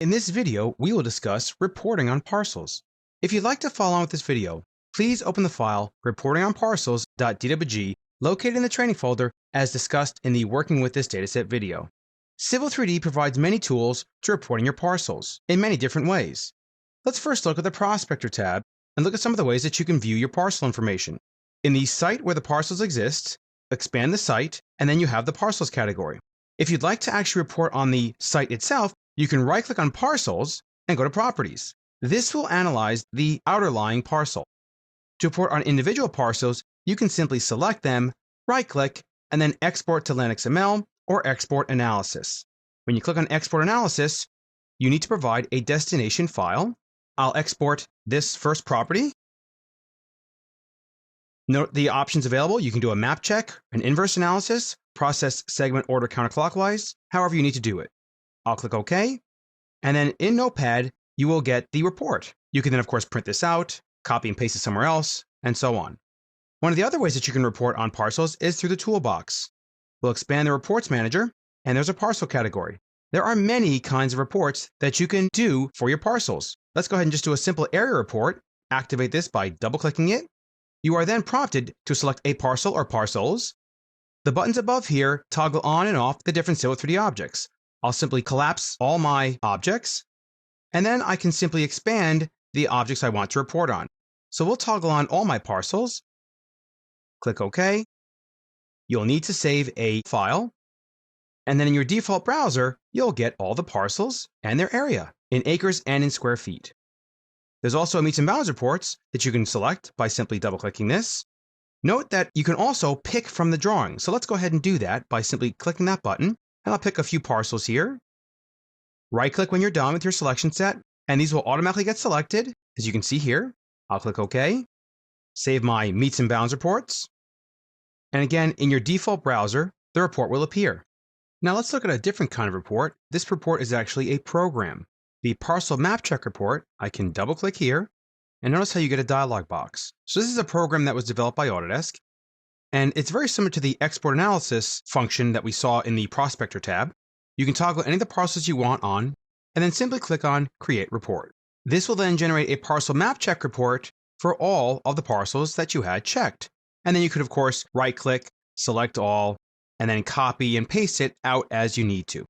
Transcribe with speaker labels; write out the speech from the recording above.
Speaker 1: In this video, we will discuss reporting on parcels. If you'd like to follow on with this video, please open the file reportingonparcels.dwg located in the training folder as discussed in the Working with this dataset video. Civil 3D provides many tools to reporting your parcels in many different ways. Let's first look at the Prospector tab and look at some of the ways that you can view your parcel information. In the site where the parcels exist, expand the site, and then you have the parcels category. If you'd like to actually report on the site itself, you can right-click on Parcels and go to Properties. This will analyze the outerlying parcel. To report on individual parcels, you can simply select them, right-click, and then export to LAN/XML or export analysis. When you click on Export Analysis, you need to provide a destination file. I'll export this first property. Note the options available. You can do a map check, an inverse analysis, process segment order counterclockwise, however you need to do it. I'll click OK, and then in Notepad, you will get the report. You can then, of course, print this out, copy and paste it somewhere else, and so on. One of the other ways that you can report on parcels is through the toolbox. We'll expand the Reports Manager, and there's a parcel category. There are many kinds of reports that you can do for your parcels. Let's go ahead and just do a simple area report. Activate this by double-clicking it. You are then prompted to select a parcel or parcels. The buttons above here toggle on and off the different Civil 3D objects. I'll simply collapse all my objects, and then I can simply expand the objects I want to report on. So we'll toggle on all my parcels. Click OK. You'll need to save a file, and then in your default browser, you'll get all the parcels and their area in acres and in square feet. There's also a meets and bounds reports that you can select by simply double-clicking this. Note that you can also pick from the drawing. So let's go ahead and do that by simply clicking that button. And I'll pick a few parcels here. Right-click when you're done with your selection set, and these will automatically get selected, as you can see here. I'll click OK. Save my meets and bounds reports. And again, in your default browser, the report will appear. Now let's look at a different kind of report. This report is actually a program. The Parcel Map Check report, I can double-click here, and notice how you get a dialog box. So this is a program that was developed by Autodesk, and it's very similar to the Export Analysis function that we saw in the Prospector tab. You can toggle any of the parcels you want on, and then simply click on Create Report. This will then generate a Parcel Map Check report for all of the parcels that you had checked. And then you could, of course, right-click, select all, and then copy and paste it out as you need to.